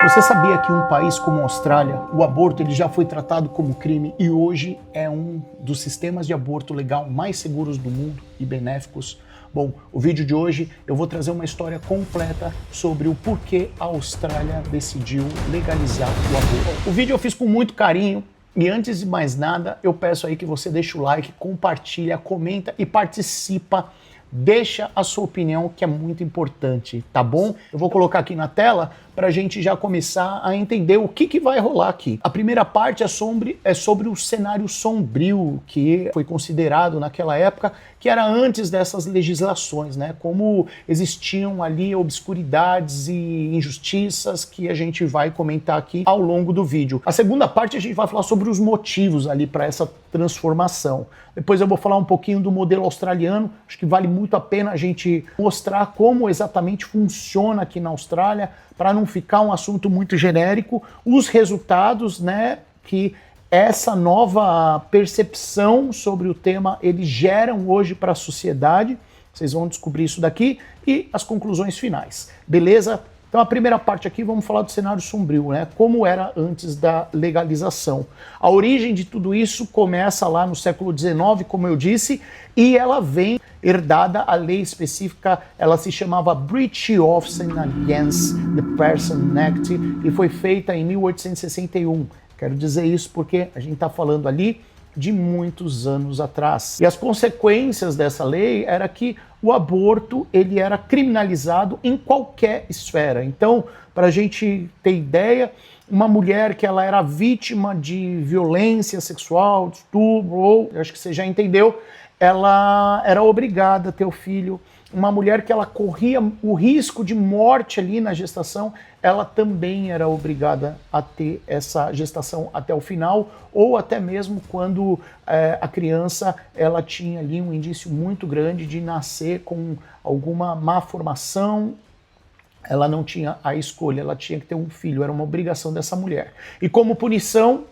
Você sabia que em um país como a Austrália, o aborto ele já foi tratado como crime e hoje é um dos sistemas de aborto legal mais seguros do mundo e benéficos? Bom, o vídeo de hoje eu vou trazer uma história completa sobre o porquê a Austrália decidiu legalizar o aborto. O vídeo eu fiz com muito carinho e antes de mais nada eu peço aí que você deixe o like, compartilha, comenta e participa. Deixa a sua opinião, que é muito importante, tá bom? Eu vou colocar aqui na tela para a gente já começar a entender o que vai rolar aqui. A primeira parte é sobre o cenário sombrio que foi considerado naquela época, que era antes dessas legislações, né? Como existiam ali obscuridades e injustiças que a gente vai comentar aqui ao longo do vídeo. A segunda parte a gente vai falar sobre os motivos ali para essa transformação. Depois eu vou falar um pouquinho do modelo australiano, acho que vale muito a pena a gente mostrar como exatamente funciona aqui na Austrália, para não ficar um assunto muito genérico, os resultados, né, que essa nova percepção sobre o tema eles geram hoje para a sociedade. Vocês vão descobrir isso daqui e as conclusões finais, beleza? Então a primeira parte aqui vamos falar do cenário sombrio, né? Como era antes da legalização. A origem de tudo isso começa lá no século XIX, como eu disse, e ela vem herdada, a lei específica, ela se chamava Breach of Against the Person Act e foi feita em 1861. Quero dizer isso porque a gente está falando ali de muitos anos atrás. E as consequências dessa lei era que o aborto ele era criminalizado em qualquer esfera. Então, para a gente ter ideia, uma mulher que ela era vítima de violência sexual, de estupro, ou acho que você já entendeu, ela era obrigada a ter o filho. Uma mulher que ela corria o risco de morte ali na gestação, ela também era obrigada a ter essa gestação até o final, ou até mesmo quando a criança ela tinha ali um indício muito grande de nascer com alguma má formação. Ela não tinha a escolha, ela tinha que ter um filho, era uma obrigação dessa mulher. E como punição,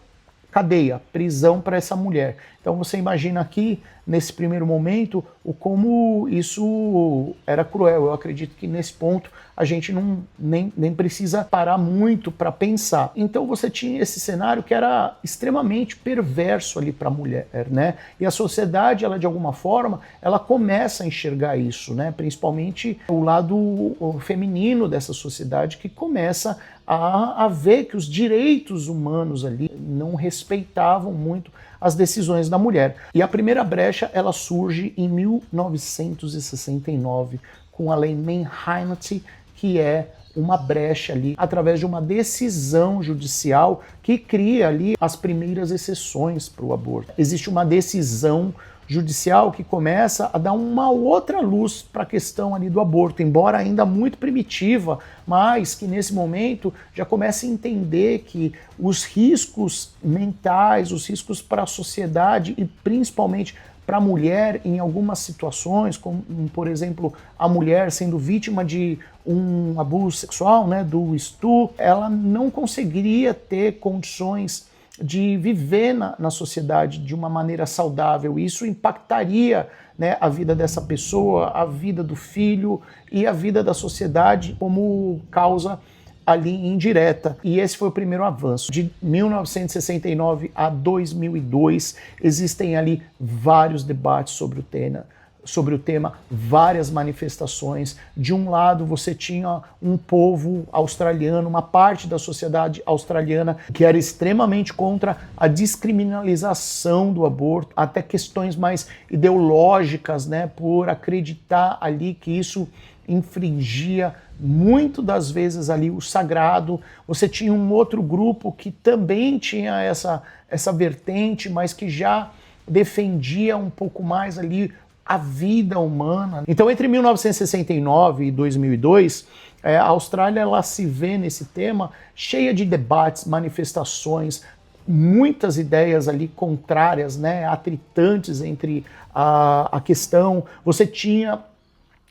cadeia, prisão para essa mulher. Então você imagina aqui, nesse primeiro momento, o como isso era cruel. Eu acredito que nesse ponto a gente nem precisa parar muito para pensar. Então você tinha esse cenário que era extremamente perverso ali para a mulher, né? E a sociedade, ela de alguma forma, ela começa a enxergar isso, né? Principalmente o lado feminino dessa sociedade que começa a ver que os direitos humanos ali não respeitavam muito as decisões da mulher. E a primeira brecha, ela surge em 1969, com a Lei Mann-Hanert, que é uma brecha ali, através de uma decisão judicial que cria ali as primeiras exceções para o aborto. Existe uma decisão judicial que começa a dar uma outra luz para a questão ali do aborto, embora ainda muito primitiva, mas que nesse momento já começa a entender que os riscos mentais, os riscos para a sociedade e principalmente para a mulher em algumas situações, como por exemplo a mulher sendo vítima de um abuso sexual, né, do estupro, ela não conseguiria ter condições de viver na sociedade de uma maneira saudável. Isso impactaria, né, a vida dessa pessoa, a vida do filho e a vida da sociedade como causa ali indireta. E esse foi o primeiro avanço. De 1969 a 2002, existem ali vários debates sobre o tema, várias manifestações. De um lado, você tinha um povo australiano, uma parte da sociedade australiana que era extremamente contra a descriminalização do aborto, até questões mais ideológicas, né, por acreditar ali que isso infringia muito das vezes ali o sagrado. Você tinha um outro grupo que também tinha essa vertente, mas que já defendia um pouco mais ali a vida humana. Então, entre 1969 e 2002, a Austrália ela se vê nesse tema cheia de debates, manifestações, muitas ideias ali contrárias, né, atritantes entre a questão. Você tinha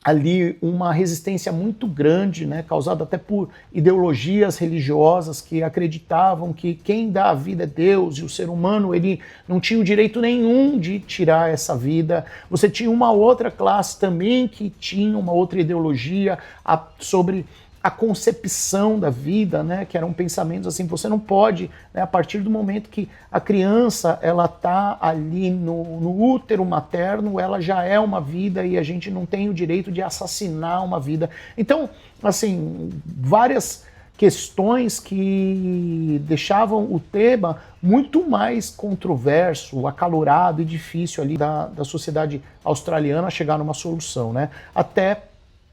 ali uma resistência muito grande, né, causada até por ideologias religiosas que acreditavam que quem dá a vida é Deus e o ser humano ele não tinha o direito nenhum de tirar essa vida. Você tinha uma outra classe também que tinha uma outra ideologia sobre a concepção da vida, né, que eram pensamentos assim, você não pode, né, a partir do momento que a criança ela está ali no útero materno, ela já é uma vida e a gente não tem o direito de assassinar uma vida. Então, assim, várias questões que deixavam o tema muito mais controverso, acalorado e difícil ali da sociedade australiana chegar numa solução, né? Até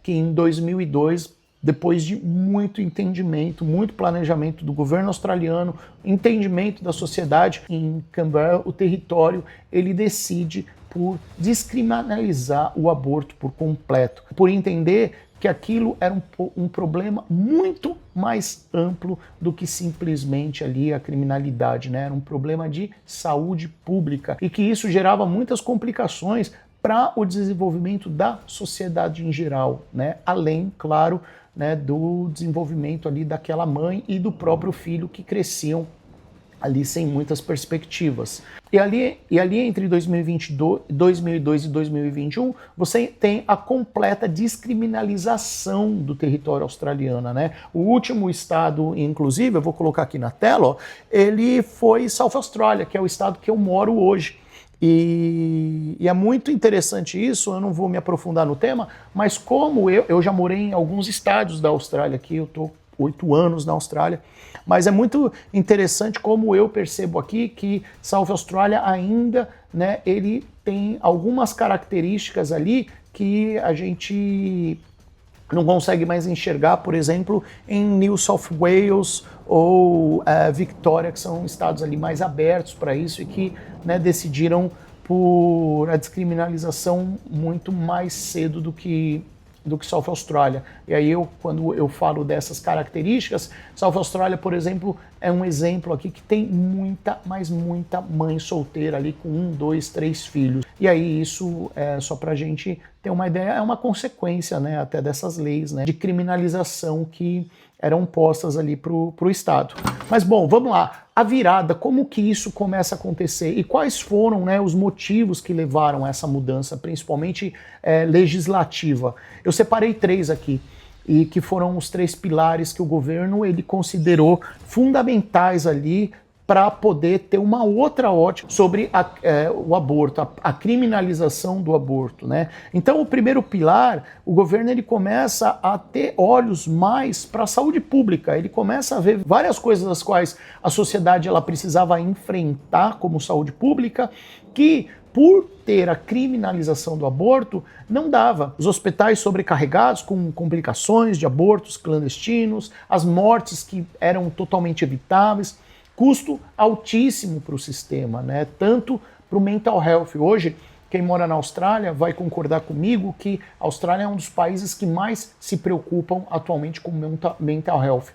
que em 2002, depois de muito entendimento, muito planejamento do governo australiano, entendimento da sociedade, em Canberra, o território, ele decide por descriminalizar o aborto por completo, por entender que aquilo era um problema muito mais amplo do que simplesmente ali a criminalidade, né? Era um problema de saúde pública e que isso gerava muitas complicações para o desenvolvimento da sociedade em geral, né? Além, claro, né, do desenvolvimento ali daquela mãe e do próprio filho que cresciam ali sem muitas perspectivas. E ali entre 2002 e 2021, você tem a completa descriminalização do território australiano, né? O último estado, inclusive, eu vou colocar aqui na tela, ó, ele foi South Australia, que é o estado que eu moro hoje. E é muito interessante isso, eu não vou me aprofundar no tema, mas como eu já morei em alguns estados da Austrália aqui, eu estou 8 anos na Austrália, mas é muito interessante como eu percebo aqui que South Australia ainda, né, ele tem algumas características ali que a gente não consegue mais enxergar, por exemplo, em New South Wales ou Victoria, que são estados ali mais abertos para isso e que, né, decidiram por a descriminalização muito mais cedo do que South Australia. E aí quando eu falo dessas características, South Australia, por exemplo, é um exemplo aqui que tem muita, mas muita mãe solteira ali com 1, 2, 3 filhos. E aí isso, só pra gente ter uma ideia, é uma consequência, né, até dessas leis, né, de criminalização que eram postas ali pro Estado. Mas bom, vamos lá. A virada, como que isso começa a acontecer e quais foram, né, os motivos que levaram a essa mudança, principalmente legislativa? Eu separei 3 aqui, e que foram os 3 pilares que o governo ele considerou fundamentais ali para poder ter uma outra ótica sobre o aborto, a criminalização do aborto, né? Então, o primeiro pilar, o governo ele começa a ter olhos mais para a saúde pública, ele começa a ver várias coisas das quais a sociedade ela precisava enfrentar como saúde pública, que por ter a criminalização do aborto, não dava. Os hospitais sobrecarregados com complicações de abortos clandestinos, as mortes que eram totalmente evitáveis, custo altíssimo para o sistema, né? Tanto para o mental health. Hoje, quem mora na Austrália vai concordar comigo que a Austrália é um dos países que mais se preocupam atualmente com mental health.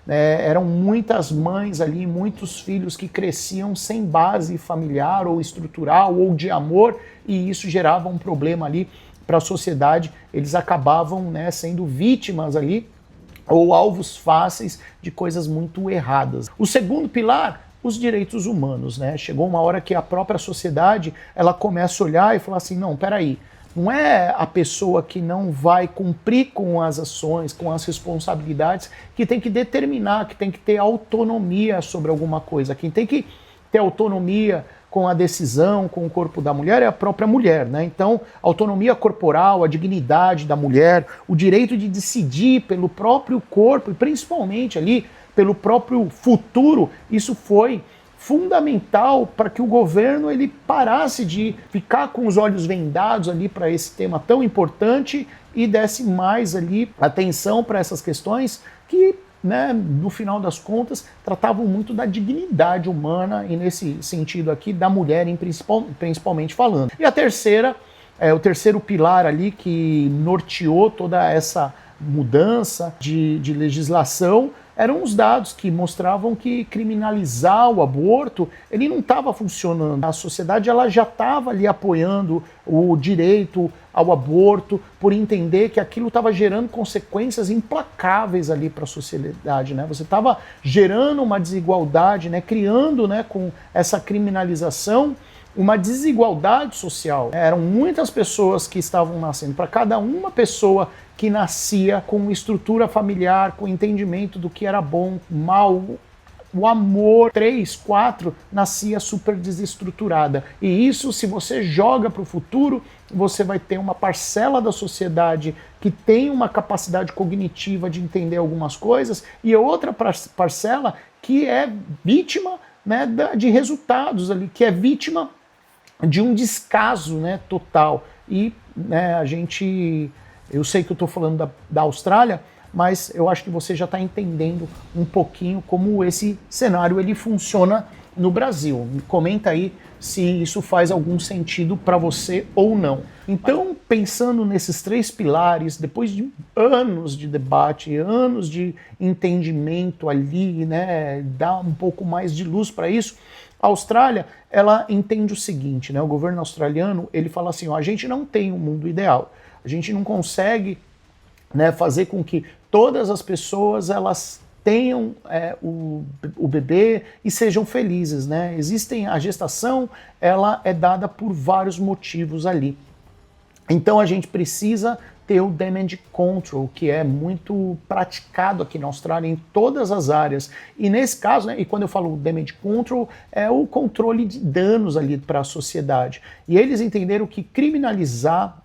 Eram muitas mães ali, muitos filhos que cresciam sem base familiar ou estrutural ou de amor, e isso gerava um problema ali para a sociedade. Eles acabavam, né, sendo vítimas ali ou alvos fáceis de coisas muito erradas. O segundo pilar, os direitos humanos, né? Chegou uma hora que a própria sociedade ela começa a olhar e falar assim, não, peraí, não é a pessoa que não vai cumprir com as ações, com as responsabilidades, que tem que determinar, que tem que ter autonomia sobre alguma coisa. Quem tem que ter autonomia com a decisão, com o corpo da mulher, é a própria mulher, né? Então, a autonomia corporal, a dignidade da mulher, o direito de decidir pelo próprio corpo e principalmente ali pelo próprio futuro, isso foi fundamental para que o governo ele parasse de ficar com os olhos vendados ali para esse tema tão importante e desse mais ali atenção para essas questões que, né, no final das contas, tratavam muito da dignidade humana e nesse sentido aqui da mulher principalmente falando. E a terceira, o terceiro pilar ali que norteou toda essa mudança de legislação eram os dados que mostravam que criminalizar o aborto ele não estava funcionando. A sociedade ela já estava ali apoiando o direito ao aborto por entender que aquilo estava gerando consequências implacáveis ali para a sociedade, né? Você estava gerando uma desigualdade, né? Criando, né, com essa criminalização uma desigualdade social. Eram muitas pessoas que estavam nascendo. Para cada uma pessoa que nascia com estrutura familiar, com entendimento do que era bom, mal, o amor, 3, 4, nascia super desestruturada. E isso, se você joga para o futuro, você vai ter uma parcela da sociedade que tem uma capacidade cognitiva de entender algumas coisas e outra parcela que é vítima, né, de resultados ali, que é vítima de um descaso, né, total. E, né, eu sei que eu estou falando da Austrália, mas eu acho que você já está entendendo um pouquinho como esse cenário ele funciona no Brasil. Comenta aí se isso faz algum sentido para você ou não. Então, pensando nesses 3 pilares, depois de anos de debate, anos de entendimento ali, né, dá um pouco mais de luz para isso, a Austrália, ela entende o seguinte, né, o governo australiano, ele fala assim, ó, a gente não tem um mundo ideal, a gente não consegue, né, fazer com que todas as pessoas elas tenham o bebê e sejam felizes, né? A gestação, ela é dada por vários motivos ali. Então a gente precisa ter o damage control, que é muito praticado aqui na Austrália em todas as áreas. E nesse caso, né, e quando eu falo damage control, é o controle de danos ali para a sociedade. E eles entenderam que criminalizar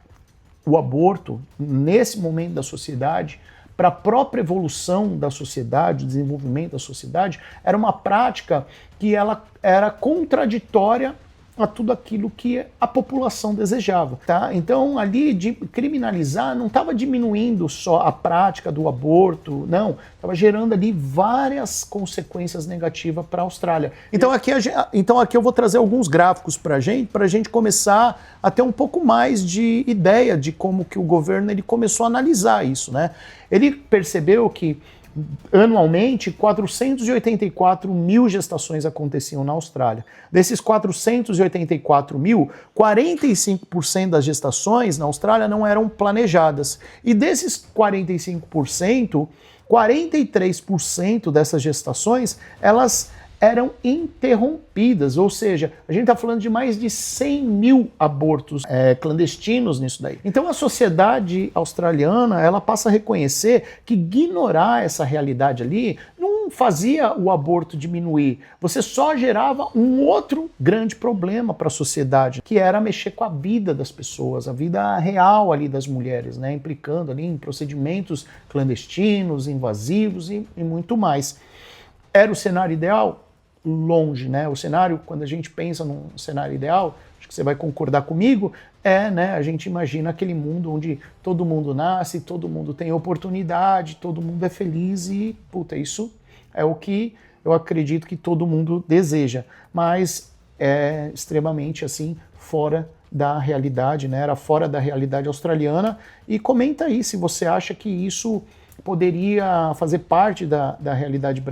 o aborto nesse momento da sociedade, para a própria evolução da sociedade, o desenvolvimento da sociedade, era uma prática que ela era contraditória a tudo aquilo que a população desejava, tá? Então, ali, de criminalizar, não estava diminuindo só a prática do aborto, não, estava gerando ali várias consequências negativas para a Austrália. Então aqui eu vou trazer alguns gráficos para a gente começar a ter um pouco mais de ideia de como que o governo ele começou a analisar isso, né? Ele percebeu que anualmente, 484 mil gestações aconteciam na Austrália. Desses 484 mil, 45% das gestações na Austrália não eram planejadas. E desses 45%, 43% dessas gestações, elas eram interrompidas, ou seja, a gente está falando de mais de 100 mil abortos clandestinos nisso daí. Então a sociedade australiana, ela passa a reconhecer que ignorar essa realidade ali não fazia o aborto diminuir, você só gerava um outro grande problema para a sociedade, que era mexer com a vida das pessoas, a vida real ali das mulheres, né, implicando ali em procedimentos clandestinos, invasivos e muito mais. Era o cenário ideal? Longe, né? O cenário, quando a gente pensa num cenário ideal, acho que você vai concordar comigo, né? A gente imagina aquele mundo onde todo mundo nasce, todo mundo tem oportunidade, todo mundo é feliz e, puta, isso é o que eu acredito que todo mundo deseja, mas é extremamente, assim, fora da realidade, né? Era fora da realidade australiana. E comenta aí se você acha que isso poderia fazer parte da realidade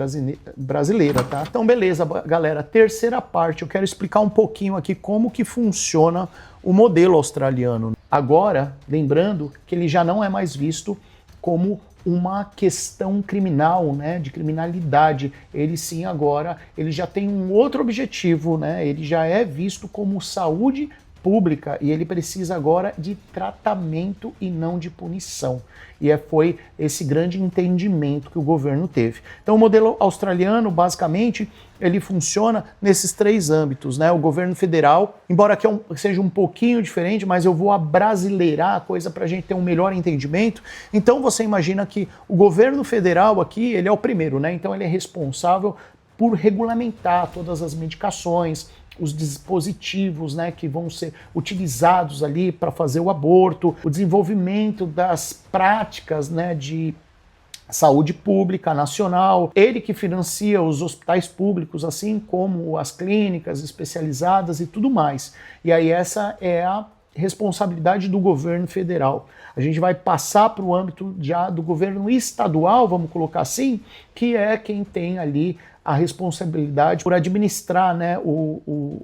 brasileira, tá? Então, beleza, galera. Terceira parte, eu quero explicar um pouquinho aqui como que funciona o modelo australiano. Agora, lembrando que ele já não é mais visto como uma questão criminal, né, de criminalidade. Ele sim, agora, ele já tem um outro objetivo, né? Ele já é visto como saúde pública e ele precisa agora de tratamento e não de punição. E foi esse grande entendimento que o governo teve. Então o modelo australiano, basicamente, ele funciona nesses 3 âmbitos, né? O governo federal, embora aqui seja um pouquinho diferente, mas eu vou abrasileirar a coisa para a gente ter um melhor entendimento. Então você imagina que o governo federal aqui, ele é o primeiro, né? Então ele é responsável por regulamentar todas as medicações, os dispositivos, né, que vão ser utilizados ali para fazer o aborto, o desenvolvimento das práticas, né, de saúde pública nacional, ele que financia os hospitais públicos, assim como as clínicas especializadas e tudo mais. E aí essa é a responsabilidade do governo federal. A gente vai passar para o âmbito já do governo estadual, vamos colocar assim, que é quem tem ali a responsabilidade por administrar, né,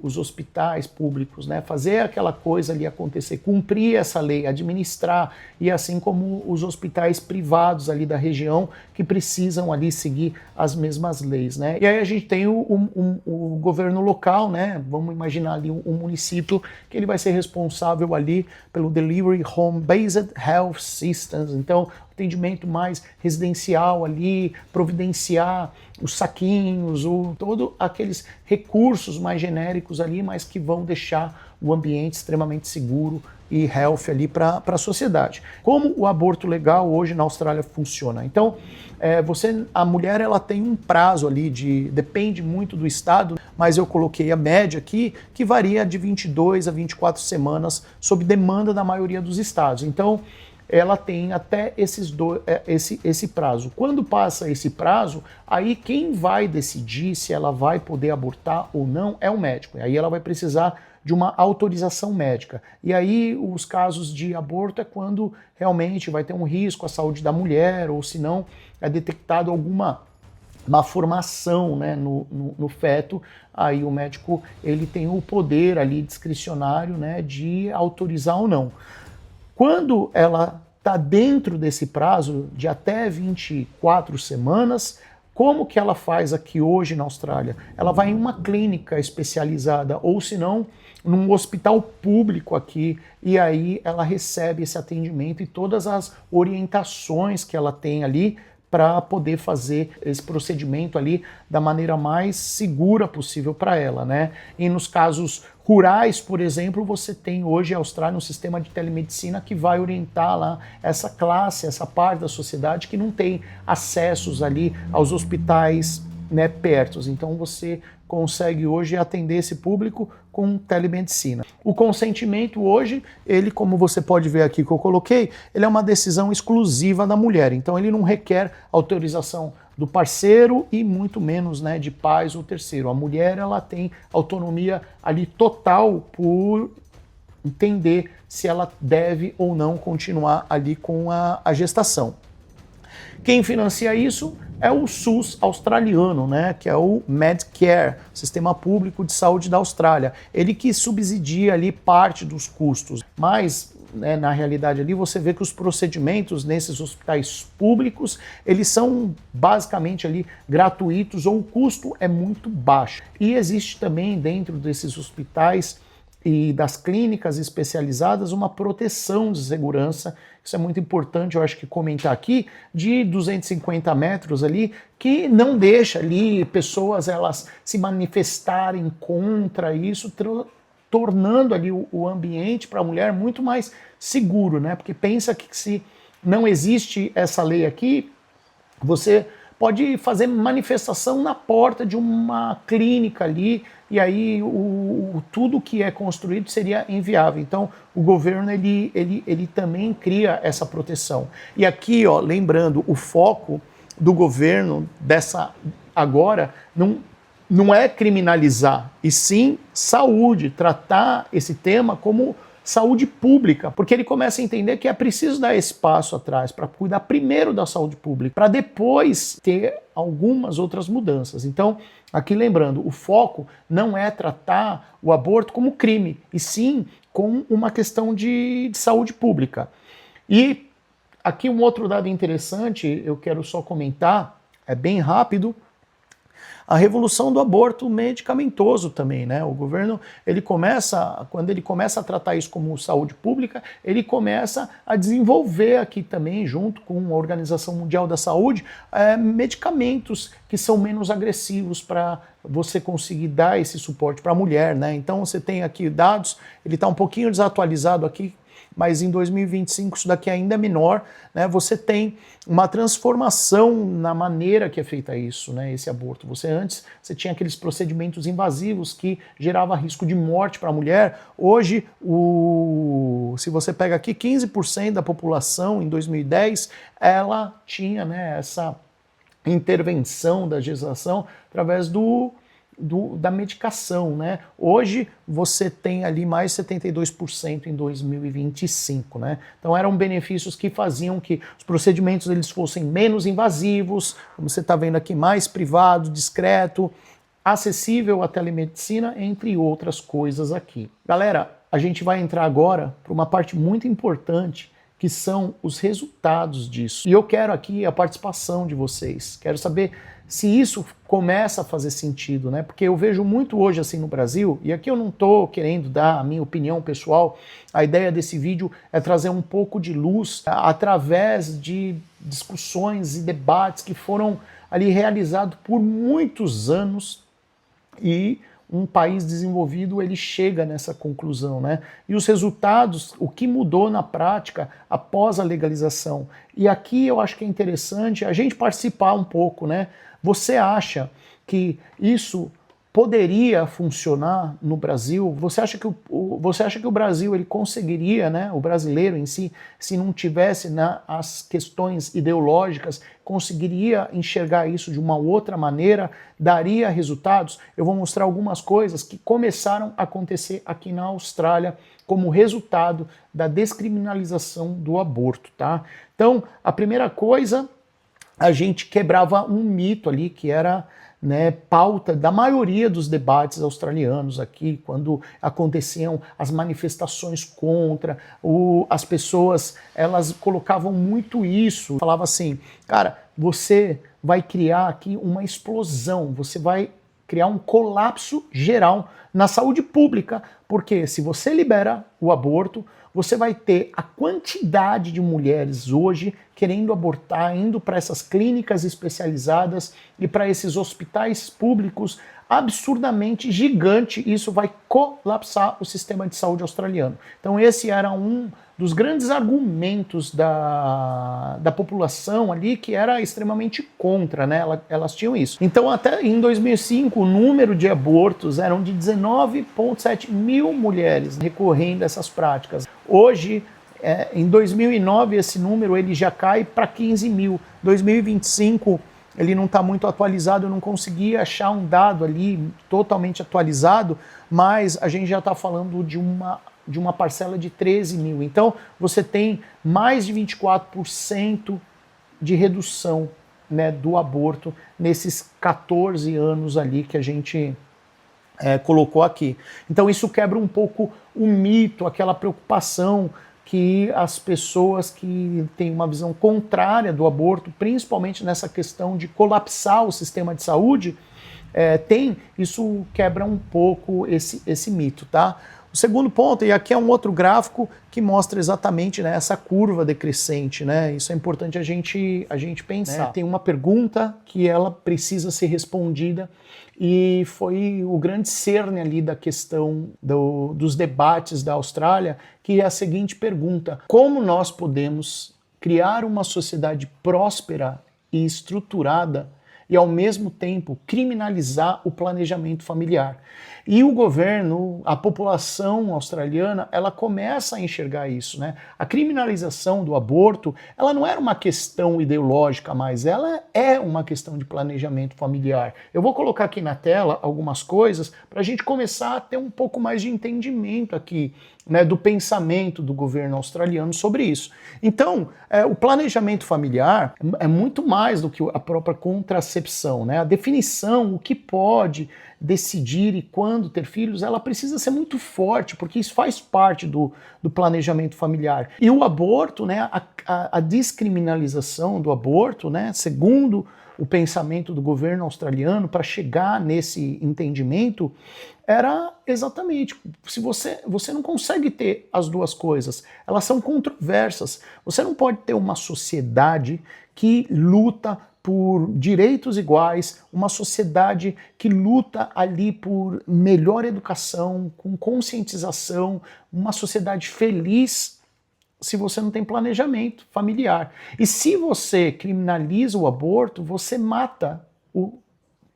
os hospitais públicos, né, fazer aquela coisa ali acontecer, cumprir essa lei, administrar, e assim como os hospitais privados ali da região que precisam ali seguir as mesmas leis, né. E aí a gente tem o governo local, né, vamos imaginar ali um município que ele vai ser responsável ali pelo Delivery Home Based Health Systems, então atendimento mais residencial ali, providenciar os saquinhos, todos aqueles recursos mais genéricos ali, mas que vão deixar o ambiente extremamente seguro e healthy ali para a sociedade. Como o aborto legal hoje na Austrália funciona? Então, a mulher ela tem um prazo ali depende muito do estado, mas eu coloquei a média aqui, que varia de 22 a 24 semanas, sob demanda da maioria dos estados. Então, ela tem até esse prazo. Quando passa esse prazo, aí quem vai decidir se ela vai poder abortar ou não é o médico. E aí ela vai precisar de uma autorização médica. E aí os casos de aborto é quando realmente vai ter um risco à saúde da mulher, ou se não é detectado alguma malformação, né, no feto, aí o médico ele tem o poder ali discricionário, né, de autorizar ou não. Quando ela está dentro desse prazo de até 24 semanas, como que ela faz aqui hoje na Austrália? Ela vai em uma clínica especializada, ou se não, num hospital público aqui, e aí ela recebe esse atendimento e todas as orientações que ela tem ali para poder fazer esse procedimento ali da maneira mais segura possível para ela, né? E nos casos rurais, por exemplo, você tem hoje a Austrália um sistema de telemedicina que vai orientar lá essa classe, essa parte da sociedade que não tem acessos ali aos hospitais, né, perto. Então você consegue hoje atender esse público com telemedicina. O consentimento hoje, ele, como você pode ver aqui que eu coloquei, ele é uma decisão exclusiva da mulher. Então ele não requer autorização do parceiro e muito menos, né, de pais ou terceiro. A mulher ela tem autonomia ali total por entender se ela deve ou não continuar ali com a gestação. Quem financia isso é o SUS australiano, né, que é o Medicare, Sistema Público de Saúde da Austrália. Ele que subsidia ali parte dos custos, mas né, na realidade ali você vê que os procedimentos nesses hospitais públicos, eles são basicamente ali gratuitos ou o custo é muito baixo. E existe também dentro desses hospitais e das clínicas especializadas uma proteção de segurança, isso é muito importante, eu acho que comentar aqui, de 250 metros ali, que não deixa ali pessoas elas se manifestarem contra isso, tornando ali o ambiente para a mulher muito mais seguro, né? Porque pensa que se não existe essa lei aqui, você pode fazer manifestação na porta de uma clínica ali, e aí tudo que é construído seria inviável. Então, o governo ele também cria essa proteção. E aqui, ó, lembrando, o foco do governo agora não é criminalizar, e sim saúde, tratar esse tema como saúde pública, porque ele começa a entender que é preciso dar esse passo atrás para cuidar primeiro da saúde pública, para depois ter algumas outras mudanças. Então, aqui lembrando, o foco não é tratar o aborto como crime, e sim com uma questão de saúde pública. E aqui um outro dado interessante, eu quero só comentar, é bem rápido, a revolução do aborto medicamentoso também, né? O governo, quando ele começa a tratar isso como saúde pública, ele começa a desenvolver aqui também, junto com a Organização Mundial da Saúde, medicamentos que são menos agressivos para você conseguir dar esse suporte para a mulher, né? Então você tem aqui dados, ele está um pouquinho desatualizado aqui, mas em 2025 isso daqui ainda é menor, né? Você tem uma transformação na maneira que é feita isso, né? Esse aborto. Antes você tinha aqueles procedimentos invasivos que gerava risco de morte para a mulher. Hoje, se você pega aqui, 15% da população em 2010, ela tinha, né, essa intervenção da gestação através da medicação, né? Hoje você tem ali mais 72% em 2025, né? Então eram benefícios que faziam que os procedimentos eles fossem menos invasivos, como você está vendo aqui, mais privado, discreto, acessível à telemedicina, entre outras coisas aqui. Galera, a gente vai entrar agora para uma parte muito importante, que são os resultados disso. E eu quero aqui a participação de vocês. Quero saber se isso começa a fazer sentido, né? Porque eu vejo muito hoje assim no Brasil, e aqui eu não estou querendo dar a minha opinião pessoal, a ideia desse vídeo é trazer um pouco de luz através de discussões e debates que foram ali realizados por muitos anos e um país desenvolvido ele chega nessa conclusão, né? E os resultados, o que mudou na prática após a legalização. E aqui eu acho que é interessante a gente participar um pouco, né? Você acha que isso poderia funcionar no Brasil? Você acha que o Brasil ele conseguiria, né, o brasileiro em si, se não tivesse, né, as questões ideológicas, conseguiria enxergar isso de uma outra maneira, daria resultados? Eu vou mostrar algumas coisas que começaram a acontecer aqui na Austrália como resultado da descriminalização do aborto, tá? Então, a primeira coisa, a gente quebrava um mito ali que era, né, pauta da maioria dos debates australianos aqui, quando aconteciam as manifestações contra, as pessoas elas colocavam muito isso, falava assim, cara, você vai criar aqui uma explosão, você vai criar um colapso geral na saúde pública, porque se você libera o aborto, você vai ter a quantidade de mulheres hoje querendo abortar, indo para essas clínicas especializadas e para esses hospitais públicos absurdamente gigante. Isso vai colapsar o sistema de saúde australiano. Então esse era um dos grandes argumentos da população ali, que era extremamente contra, né? Elas tinham isso. Então até em 2005 o número de abortos eram de 19,7 mil mulheres recorrendo a essas práticas. Hoje, em 2009, esse número ele já cai para 15 mil. 2025, ele não está muito atualizado, eu não consegui achar um dado ali totalmente atualizado, mas a gente já está falando de uma parcela de 13 mil. Então, você tem mais de 24% de redução, né, do aborto nesses 14 anos ali que a gente colocou aqui. Então isso quebra um pouco o mito, aquela preocupação que as pessoas que têm uma visão contrária do aborto, principalmente nessa questão de colapsar o sistema de saúde, isso quebra um pouco esse mito, tá? O segundo ponto, e aqui é um outro gráfico que mostra exatamente, né, essa curva decrescente, né? Isso é importante a gente pensar. Tem uma pergunta que ela precisa ser respondida e foi o grande cerne ali da questão dos debates da Austrália, que é a seguinte pergunta: como nós podemos criar uma sociedade próspera e estruturada e, ao mesmo tempo, criminalizar o planejamento familiar? E o governo, a população australiana, ela começa a enxergar isso, né? A criminalização do aborto, ela não era uma questão ideológica mais, ela é uma questão de planejamento familiar. Eu vou colocar aqui na tela algumas coisas para a gente começar a ter um pouco mais de entendimento aqui, né, do pensamento do governo australiano sobre isso. Então, o planejamento familiar é muito mais do que a própria contracepção, né? A definição, o que pode decidir e quando ter filhos, ela precisa ser muito forte, porque isso faz parte do planejamento familiar. E o aborto, né, a descriminalização do aborto, né, segundo o pensamento do governo australiano, para chegar nesse entendimento, era exatamente, se você não consegue ter as duas coisas, elas são controversas. Você não pode ter uma sociedade que luta por direitos iguais, uma sociedade que luta ali por melhor educação, com conscientização, uma sociedade feliz, se você não tem planejamento familiar. E se você criminaliza o aborto, você mata o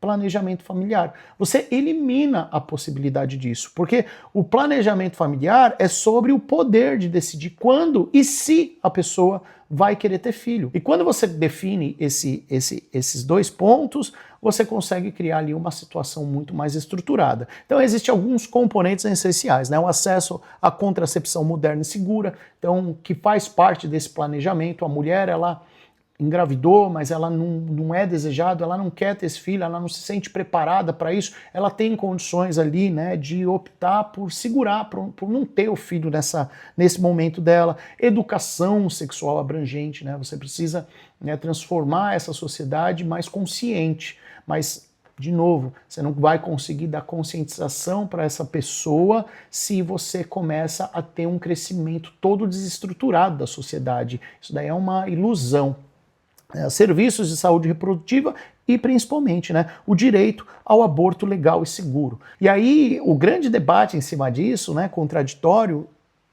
planejamento familiar. Você elimina a possibilidade disso, porque o planejamento familiar é sobre o poder de decidir quando e se a pessoa vai querer ter filho. E quando você define esses dois pontos, você consegue criar ali uma situação muito mais estruturada. Então existem alguns componentes essenciais, né? O acesso à contracepção moderna e segura, então que faz parte desse planejamento. A mulher, ela engravidou, mas ela não é desejada, ela não quer ter esse filho, ela não se sente preparada para isso, ela tem condições ali, né, de optar por segurar, por não ter o filho nesse momento dela. Educação sexual abrangente, né, você precisa, né, transformar essa sociedade mais consciente, mas de novo, você não vai conseguir dar conscientização para essa pessoa se você começa a ter um crescimento todo desestruturado da sociedade. Isso daí é uma ilusão. Serviços de saúde reprodutiva e principalmente, né, o direito ao aborto legal e seguro. E aí o grande debate em cima disso, né, contraditório,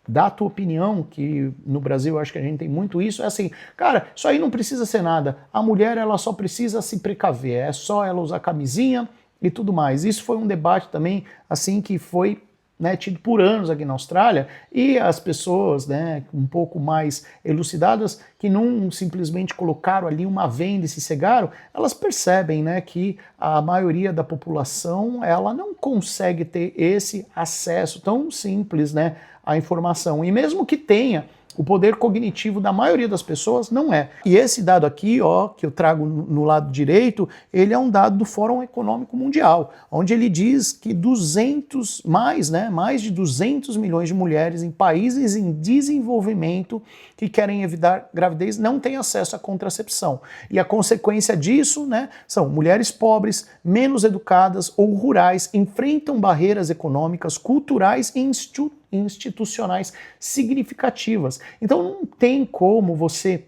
da tua opinião, que no Brasil eu acho que a gente tem muito isso, é assim, cara, isso aí não precisa ser nada, a mulher ela só precisa se precaver, é só ela usar camisinha e tudo mais. Isso foi um debate também, assim, que foi, né, tido por anos aqui na Austrália, e as pessoas, né, um pouco mais elucidadas, que não simplesmente colocaram ali uma venda e se cegaram, elas percebem, né, que a maioria da população ela não consegue ter esse acesso tão simples, né, à informação. E mesmo que tenha, o poder cognitivo da maioria das pessoas não é. E esse dado aqui, ó, que eu trago no lado direito, ele é um dado do Fórum Econômico Mundial, onde ele diz que mais de 200 milhões de mulheres em países em desenvolvimento que querem evitar gravidez não têm acesso à contracepção. E a consequência disso, né, são mulheres pobres, menos educadas ou rurais, enfrentam barreiras econômicas, culturais e institucionais significativas. Então não tem como você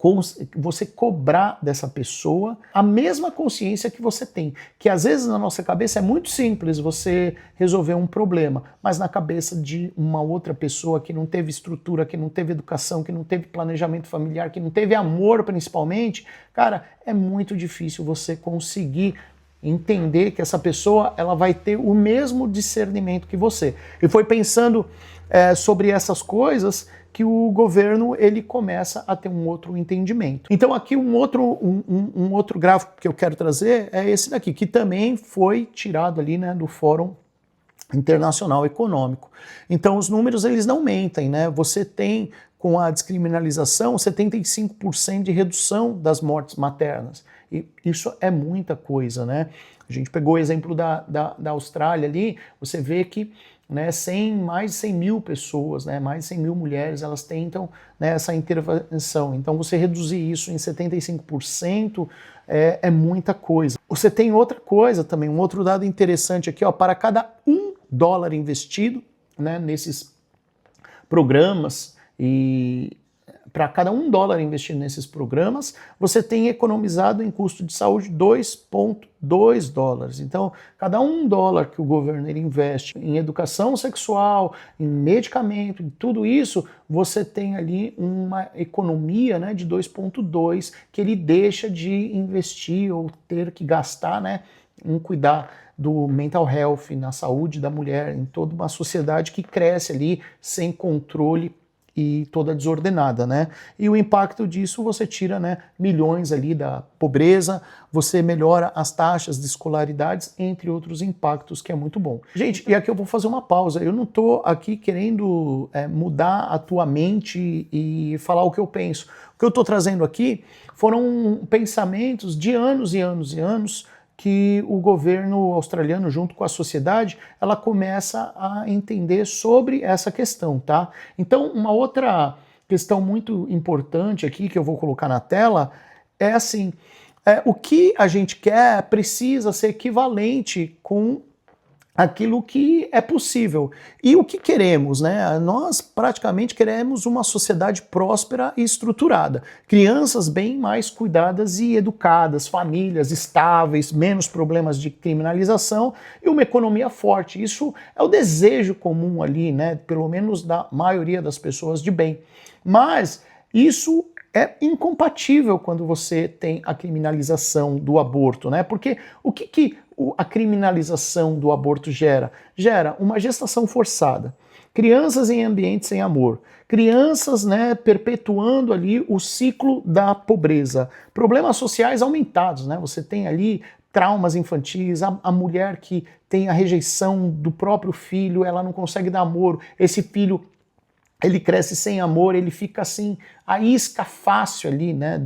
cobrar dessa pessoa a mesma consciência que você tem, que às vezes na nossa cabeça é muito simples você resolver um problema, mas na cabeça de uma outra pessoa que não teve estrutura, que não teve educação, que não teve planejamento familiar, que não teve amor principalmente, cara, é muito difícil você conseguir entender que essa pessoa ela vai ter o mesmo discernimento que você. E foi pensando sobre essas coisas que o governo ele começa a ter um outro entendimento. Então aqui um outro gráfico que eu quero trazer é esse daqui, que também foi tirado ali, né, do Fórum Internacional Econômico. Então os números eles não mentem, né? Você tem com a descriminalização 75% de redução das mortes maternas. E isso é muita coisa, né? A gente pegou o exemplo da Austrália ali, você vê que, né, mais de 100 mil pessoas, né, mais de 100 mil mulheres, elas tentam, né, essa intervenção. Então você reduzir isso em 75% é muita coisa. Você tem outra coisa também, um outro dado interessante aqui, ó, para cada $1 investido, né, nesses programas, e para cada $1 investido nesses programas, você tem economizado em custo de saúde $2,2. Então, cada $1 que o governo ele investe em educação sexual, em medicamento, em tudo isso, você tem ali uma economia, né, de 2,2 que ele deixa de investir ou ter que gastar, né, em cuidar do mental health, na saúde da mulher, em toda uma sociedade que cresce ali sem controle e toda desordenada, né? E o impacto disso você tira, né, milhões ali da pobreza, você melhora as taxas de escolaridades, entre outros impactos, que é muito bom. Gente, e aqui eu vou fazer uma pausa. Eu não estou aqui querendo mudar a tua mente e falar o que eu penso. O que eu estou trazendo aqui foram pensamentos de anos e anos e anos que o governo australiano, junto com a sociedade, ela começa a entender sobre essa questão, tá? Então, uma outra questão muito importante aqui, que eu vou colocar na tela, é assim, o que a gente quer precisa ser equivalente com aquilo que é possível. E o que queremos, né? Nós praticamente queremos uma sociedade próspera e estruturada. Crianças bem mais cuidadas e educadas, famílias estáveis, menos problemas de criminalização e uma economia forte. Isso é o desejo comum ali, né? Pelo menos da maioria das pessoas de bem. Mas isso é incompatível quando você tem a criminalização do aborto, né? Porque o que a criminalização do aborto gera? Gera uma gestação forçada, crianças em ambientes sem amor, crianças, né, perpetuando ali o ciclo da pobreza, problemas sociais aumentados, né? Você tem ali traumas infantis, a mulher que tem a rejeição do próprio filho, ela não consegue dar amor, esse filho ele cresce sem amor, ele fica assim, a isca fácil ali, né,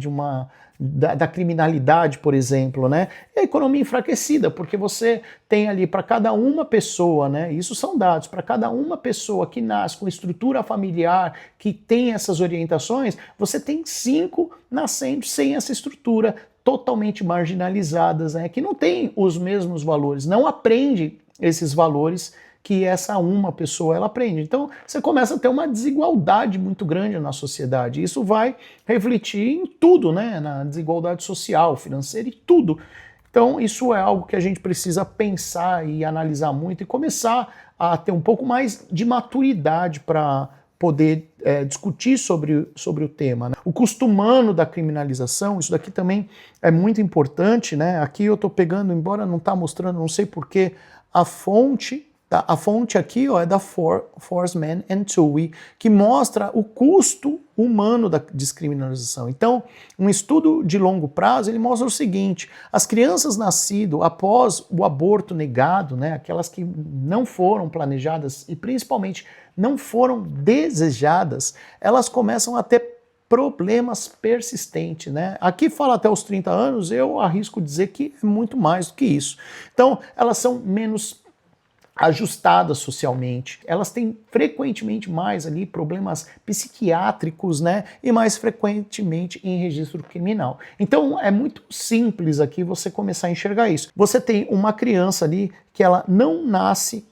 da criminalidade, por exemplo, né? E a economia enfraquecida, porque você tem ali para cada uma pessoa, né? Isso são dados, para cada uma pessoa que nasce com estrutura familiar, que tem essas orientações, você tem 5 nascendo sem essa estrutura, totalmente marginalizadas, né? Que não tem os mesmos valores, não aprende esses valores que essa uma pessoa ela aprende. Então você começa a ter uma desigualdade muito grande na sociedade. Isso vai refletir em tudo, né? Na desigualdade social, financeira e tudo. Então isso é algo que a gente precisa pensar e analisar muito e começar a ter um pouco mais de maturidade para poder discutir sobre o tema, né? O custo humano da criminalização, isso daqui também é muito importante, né? Aqui eu estou pegando, embora não está mostrando, não sei porquê, a fonte. Tá? A fonte aqui ó, é da Forsman and Toohey, que mostra o custo humano da descriminalização. Então, um estudo de longo prazo, ele mostra o seguinte: as crianças nascidas após o aborto negado, né, aquelas que não foram planejadas e principalmente não foram desejadas, elas começam a ter problemas persistentes, né? Aqui fala até os 30 anos, eu arrisco dizer que é muito mais do que isso. Então, elas são menos ajustadas socialmente, elas têm frequentemente mais ali problemas psiquiátricos, né, e mais frequentemente em registro criminal. Então é muito simples aqui você começar a enxergar isso. Você tem uma criança ali que ela não nasce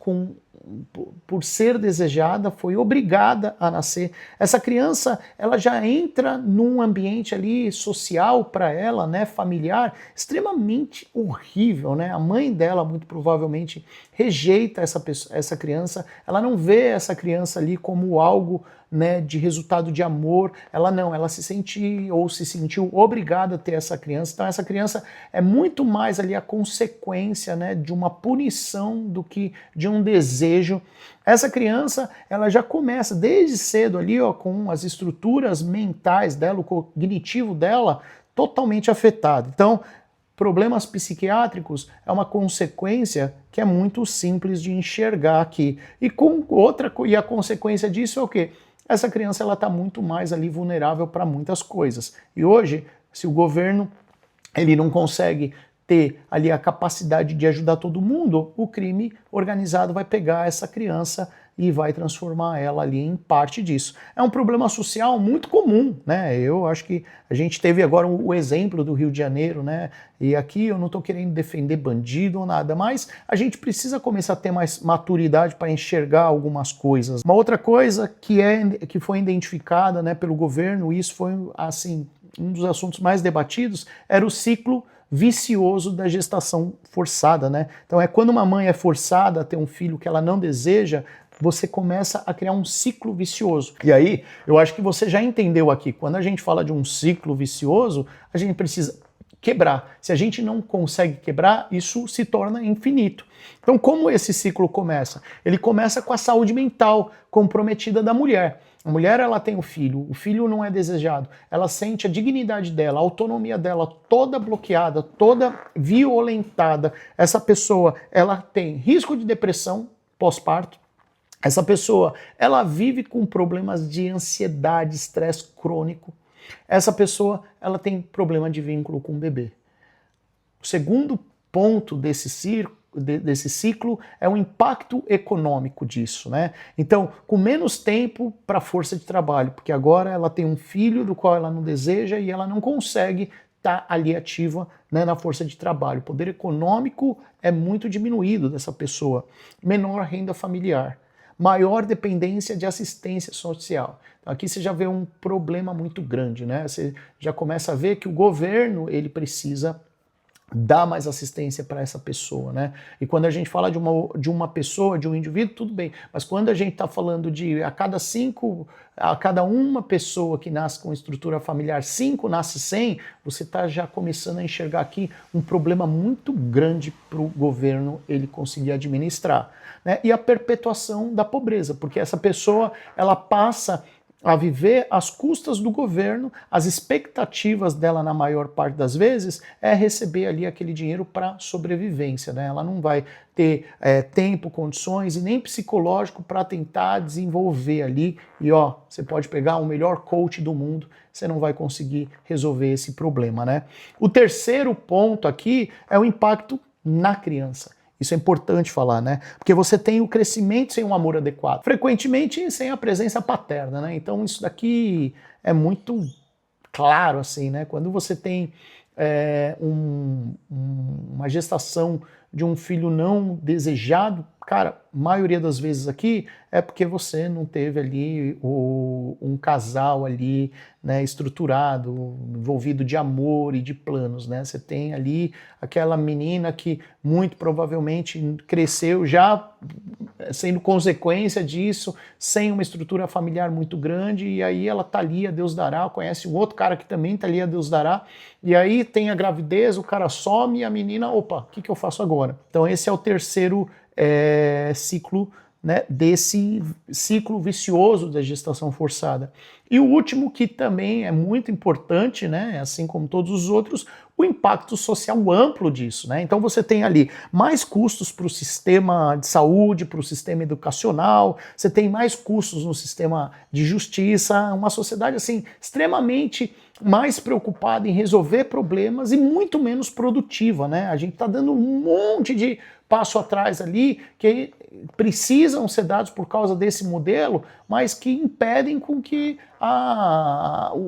por ser desejada, foi obrigada a nascer. Essa criança, ela já entra num ambiente ali social para ela, né, familiar, extremamente horrível, né? A mãe dela muito provavelmente rejeita essa criança, ela não vê essa criança ali como algo, né, de resultado de amor, ela se sentiu obrigada a ter essa criança. Então essa criança é muito mais ali a consequência, né, de uma punição do que de um desejo. Essa criança, ela já começa desde cedo ali, ó, com as estruturas mentais dela, o cognitivo dela totalmente afetado. Então, problemas psiquiátricos é uma consequência que é muito simples de enxergar aqui. E a consequência disso é o quê? Essa criança ela está muito mais ali vulnerável para muitas coisas. E hoje, se o governo ele não consegue ter ali a capacidade de ajudar todo mundo, o crime organizado vai pegar essa criança e vai transformar ela ali em parte disso. É um problema social muito comum, né? Eu acho que a gente teve agora o exemplo do Rio de Janeiro, né? E aqui eu não estou querendo defender bandido ou nada, mas a gente precisa começar a ter mais maturidade para enxergar algumas coisas. Uma outra coisa que foi identificada, né, pelo governo, e isso foi assim um dos assuntos mais debatidos, era o ciclo vicioso da gestação forçada, né? Então é quando uma mãe é forçada a ter um filho que ela não deseja, você começa a criar um ciclo vicioso. E aí, eu acho que você já entendeu aqui, quando a gente fala de um ciclo vicioso, a gente precisa quebrar. Se a gente não consegue quebrar, isso se torna infinito. Então, como esse ciclo começa? Ele começa com a saúde mental comprometida da mulher. A mulher, ela tem o filho não é desejado, ela sente a dignidade dela, a autonomia dela toda bloqueada, toda violentada. Essa pessoa, ela tem risco de depressão pós-parto. Essa pessoa, ela vive com problemas de ansiedade, estresse crônico. Essa pessoa, ela tem problema de vínculo com o bebê. O segundo ponto desse ciclo é o impacto econômico disso, né? Então, com menos tempo para força de trabalho, porque agora ela tem um filho do qual ela não deseja e ela não consegue estar ali ativa, né, na força de trabalho. O poder econômico é muito diminuído dessa pessoa. Menor renda familiar. Maior dependência de assistência social. Então, aqui você já vê um problema muito grande, né? Você já começa a ver que o governo ele precisa dar mais assistência para essa pessoa, né? E quando a gente fala de uma pessoa, de um indivíduo, tudo bem. Mas quando a gente está falando de a cada uma pessoa que nasce com estrutura familiar, 5 nasce sem, você está já começando a enxergar aqui um problema muito grande para o governo ele conseguir administrar, né? E a perpetuação da pobreza, porque essa pessoa ela passa a viver às custas do governo, as expectativas dela, na maior parte das vezes, é receber ali aquele dinheiro para sobrevivência, né? Ela não vai ter tempo, condições e nem psicológico para tentar desenvolver ali. E ó, você pode pegar o melhor coach do mundo, você não vai conseguir resolver esse problema, né? O terceiro ponto aqui é o impacto na criança. Isso é importante falar, né? Porque você tem o crescimento sem um amor adequado, frequentemente sem a presença paterna, né? Então isso daqui é muito claro, assim, né? Quando você tem uma gestação de um filho não desejado, cara, maioria das vezes aqui é porque você não teve ali um casal ali, né, estruturado, envolvido de amor e de planos, né? Você tem ali aquela menina que muito provavelmente cresceu já sendo consequência disso, sem uma estrutura familiar muito grande, e aí ela tá ali, a Deus dará, conhece um outro cara que também tá ali, a Deus dará, e aí tem a gravidez, o cara some e a menina, opa, o que eu faço agora? Então esse é o terceiro ciclo, né, desse ciclo vicioso da gestação forçada. E o último, que também é muito importante, né, assim como todos os outros, o impacto social amplo disso, né? Então você tem ali mais custos para o sistema de saúde, para o sistema educacional, você tem mais custos no sistema de justiça, uma sociedade assim extremamente mais preocupada em resolver problemas e muito menos produtiva, né? A gente está dando um monte de passo atrás ali que precisam ser dados por causa desse modelo, mas que impedem com que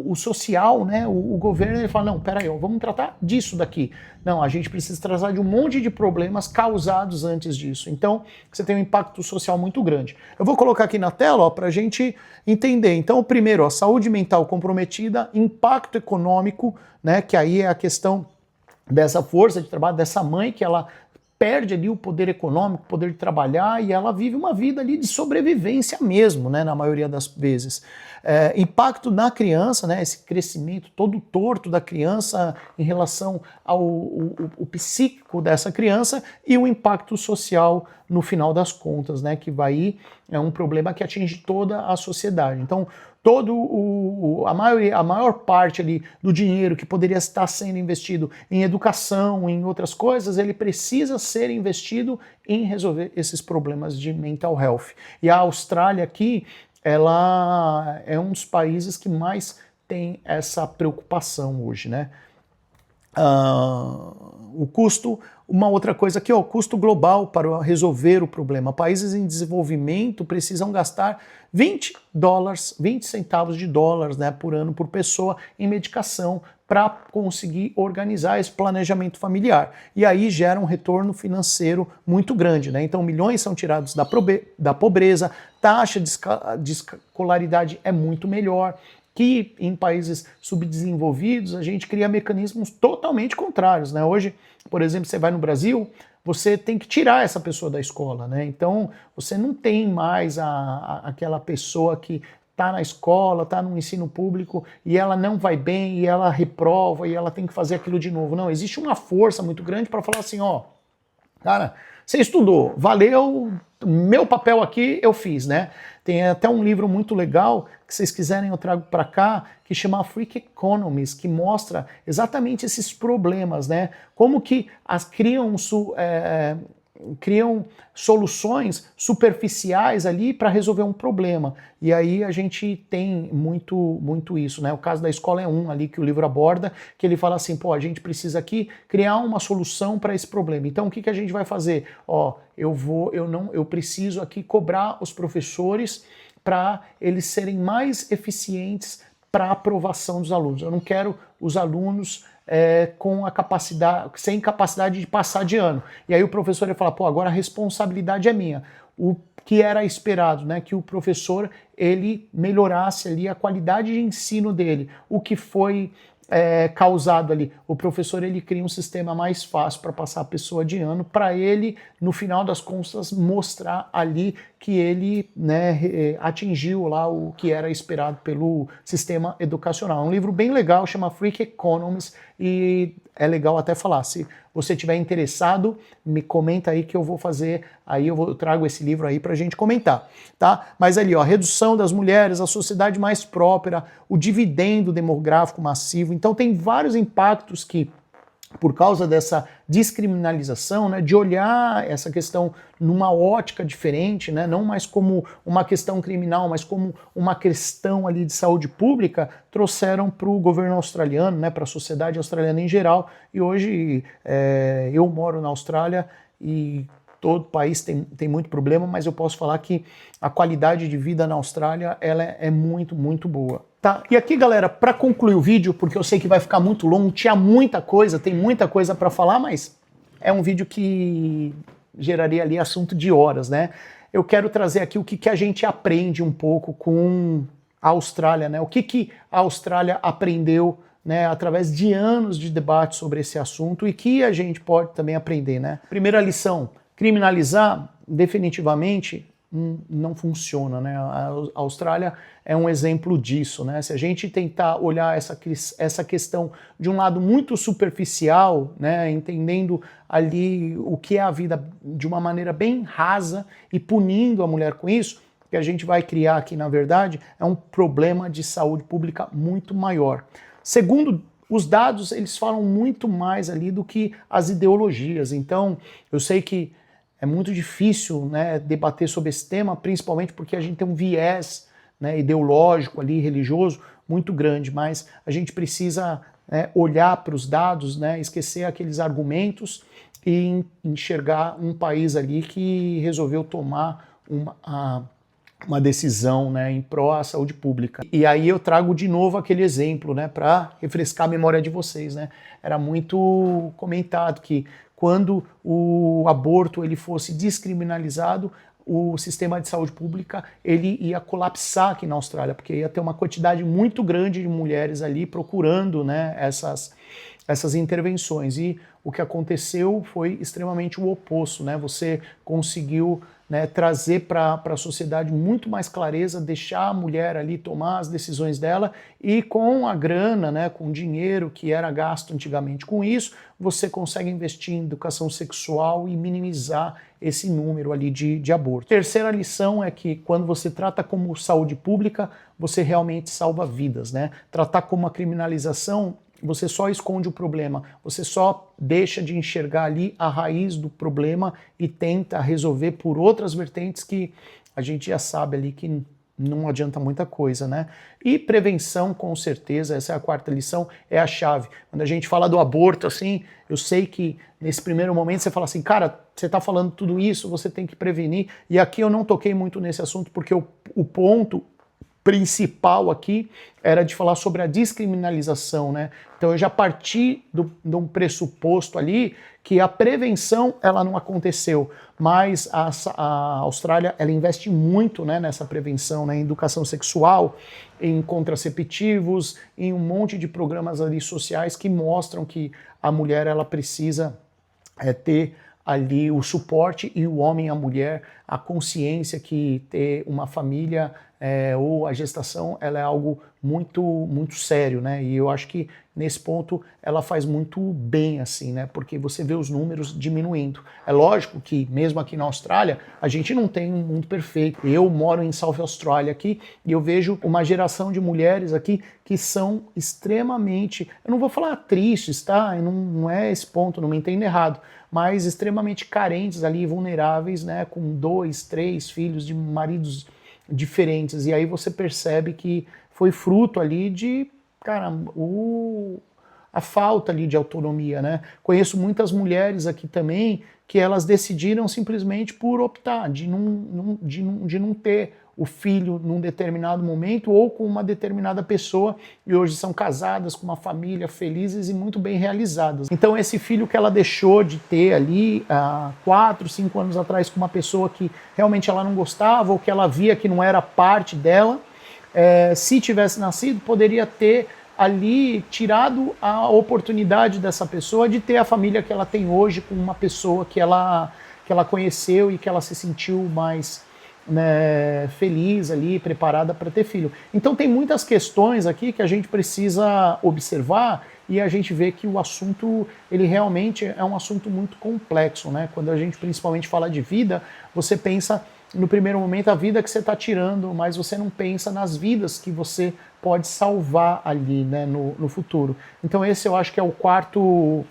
o social, né, o governo, ele fala, não, peraí, vamos tratar disso daqui. Não, a gente precisa tratar de um monte de problemas causados antes disso. Então, você tem um impacto social muito grande. Eu vou colocar aqui na tela para a gente entender. Então, o primeiro, a saúde mental comprometida, impacto econômico, né, que aí é a questão dessa força de trabalho, dessa mãe que ela perde ali o poder econômico, o poder de trabalhar, e ela vive uma vida ali de sobrevivência mesmo, né, na maioria das vezes. Impacto na criança, né, esse crescimento todo torto da criança em relação ao psíquico dessa criança, e o impacto social no final das contas, né, que vai é um problema que atinge toda a sociedade. Então, a maior parte ali do dinheiro que poderia estar sendo investido em educação, em outras coisas, ele precisa ser investido em resolver esses problemas de mental health. E a Austrália aqui, ela é um dos países que mais tem essa preocupação hoje, né? O custo, uma outra coisa aqui, o custo global para resolver o problema. Países em desenvolvimento precisam gastar 20 centavos de dólares, né, por ano por pessoa em medicação para conseguir organizar esse planejamento familiar. E aí gera um retorno financeiro muito grande, né? Então milhões são tirados da pobreza, taxa de escolaridade é muito melhor, que em países subdesenvolvidos a gente cria mecanismos totalmente contrários, né? Hoje, por exemplo, você vai no Brasil, você tem que tirar essa pessoa da escola, né? Então você não tem mais aquela pessoa que está na escola, está no ensino público e ela não vai bem e ela reprova e ela tem que fazer aquilo de novo. Não, existe uma força muito grande para falar assim, ó, cara, você estudou, valeu, meu papel aqui eu fiz, né? Tem até um livro muito legal, que vocês quiserem eu trago para cá, que chama Freak Economies, que mostra exatamente esses problemas, né? Como que criam soluções superficiais ali para resolver um problema. E aí a gente tem muito isso, né? O caso da escola é um ali que o livro aborda, que ele fala assim, pô, a gente precisa aqui criar uma solução para esse problema. Então o que a gente vai fazer? Ó, eu preciso aqui cobrar os professores para eles serem mais eficientes para a aprovação dos alunos. Eu não quero os alunos sem capacidade de passar de ano. E aí o professor ia falar, pô, agora a responsabilidade é minha. O que era esperado, né, que o professor ele melhorasse ali a qualidade de ensino dele. O que foi causado ali. O professor ele cria um sistema mais fácil para passar a pessoa de ano, para ele, no final das contas, mostrar ali que ele, né, atingiu lá o que era esperado pelo sistema educacional. É um livro bem legal, chama Freak Economics, e é legal até falar. Se você tiver interessado, me comenta aí que eu vou fazer, aí eu trago esse livro aí pra gente comentar, tá? Mas ali, ó, redução das mulheres, a sociedade mais próspera, o dividendo demográfico massivo. Então tem vários impactos que, por causa dessa descriminalização, né, de olhar essa questão numa ótica diferente, né, não mais como uma questão criminal, mas como uma questão ali de saúde pública, trouxeram para o governo australiano, né, para a sociedade australiana em geral, e hoje eu moro na Austrália e todo país tem muito problema, mas eu posso falar que a qualidade de vida na Austrália ela é muito, muito boa. Tá? E aqui, galera, para concluir o vídeo, porque eu sei que vai ficar muito longo, tinha muita coisa, tem muita coisa para falar, mas é um vídeo que geraria ali assunto de horas, né? Eu quero trazer aqui o que a gente aprende um pouco com a Austrália, né? O que a Austrália aprendeu, né, através de anos de debate sobre esse assunto e que a gente pode também aprender, né? Primeira lição, criminalizar definitivamente não funciona, né? A Austrália é um exemplo disso, né? Se a gente tentar olhar essa questão de um lado muito superficial, né, entendendo ali o que é a vida de uma maneira bem rasa e punindo a mulher com isso, o que a gente vai criar aqui, na verdade, é um problema de saúde pública muito maior. Segundo, os dados, eles falam muito mais ali do que as ideologias. Então, eu sei que é muito difícil, né, debater sobre esse tema, principalmente porque a gente tem um viés, né, ideológico ali, religioso, muito grande, mas a gente precisa, né, olhar para os dados, né, esquecer aqueles argumentos e enxergar um país ali que resolveu tomar uma decisão, né, em pró à saúde pública. E aí eu trago de novo aquele exemplo, né, para refrescar a memória de vocês, né? Era muito comentado que quando o aborto ele fosse descriminalizado, o sistema de saúde pública ele ia colapsar aqui na Austrália, porque ia ter uma quantidade muito grande de mulheres ali procurando, né, essas intervenções. E o que aconteceu foi extremamente o oposto, né? Você conseguiu, né, trazer para a sociedade muito mais clareza, deixar a mulher ali tomar as decisões dela e com a grana, né, com o dinheiro que era gasto antigamente com isso, você consegue investir em educação sexual e minimizar esse número ali de aborto. Terceira lição é que quando você trata como saúde pública, você realmente salva vidas, né? Tratar como uma criminalização, você só esconde o problema, você só deixa de enxergar ali a raiz do problema e tenta resolver por outras vertentes que a gente já sabe ali que não adianta muita coisa, né? E prevenção, com certeza, essa é a quarta lição, é a chave. Quando a gente fala do aborto, assim, eu sei que nesse primeiro momento você fala assim, cara, você tá falando tudo isso, você tem que prevenir, e aqui eu não toquei muito nesse assunto porque o ponto principal aqui era de falar sobre a descriminalização, né? Então eu já parti de um pressuposto ali que a prevenção ela não aconteceu, mas a Austrália ela investe muito, né, nessa prevenção, né, em educação sexual, em contraceptivos, em um monte de programas ali sociais que mostram que a mulher ela precisa ter ali o suporte e o homem e a mulher a consciência que ter uma família ou a gestação ela é algo muito muito sério, né? E eu acho que nesse ponto ela faz muito bem assim, né? Porque você vê os números diminuindo. É lógico que mesmo aqui na Austrália a gente não tem um mundo perfeito. Eu moro em South Australia aqui e eu vejo uma geração de mulheres aqui que são extremamente, eu não vou falar tristes, tá? Não é esse ponto, não me entenda errado, mas extremamente carentes ali, vulneráveis, né? Com 2, 3 filhos de maridos diferentes, e aí você percebe que foi fruto ali de, cara, a falta ali de autonomia, né? Conheço muitas mulheres aqui também que elas decidiram simplesmente por optar de não ter o filho num determinado momento ou com uma determinada pessoa e hoje são casadas com uma família felizes e muito bem realizadas. Então esse filho que ela deixou de ter ali há 4, 5 anos atrás com uma pessoa que realmente ela não gostava ou que ela via que não era parte dela, se tivesse nascido poderia ter ali tirado a oportunidade dessa pessoa de ter a família que ela tem hoje com uma pessoa que ela conheceu e que ela se sentiu mais, né, feliz ali, preparada para ter filho. Então tem muitas questões aqui que a gente precisa observar e a gente vê que o assunto, ele realmente é um assunto muito complexo, né? Quando a gente principalmente fala de vida, você pensa no primeiro momento a vida que você está tirando, mas você não pensa nas vidas que você pode salvar ali, né, no futuro. Então esse eu acho que é o quarto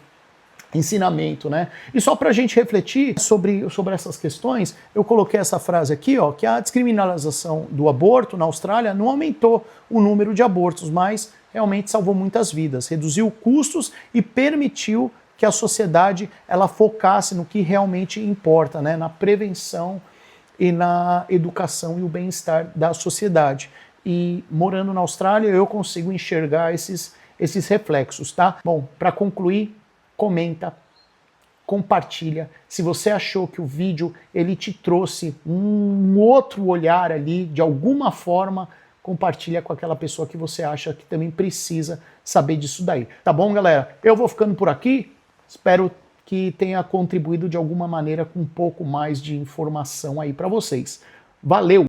ensinamento, né? E só para a gente refletir sobre essas questões, eu coloquei essa frase aqui, ó, que a descriminalização do aborto na Austrália não aumentou o número de abortos, mas realmente salvou muitas vidas, reduziu custos e permitiu que a sociedade ela focasse no que realmente importa, né? Na prevenção e na educação e o bem-estar da sociedade. E morando na Austrália, eu consigo enxergar esses reflexos, tá? Bom, para concluir, comenta, compartilha. Se você achou que o vídeo ele te trouxe um outro olhar ali, de alguma forma, compartilha com aquela pessoa que você acha que também precisa saber disso daí. Tá bom, galera? Eu vou ficando por aqui. Espero que tenha contribuído de alguma maneira com um pouco mais de informação aí para vocês. Valeu!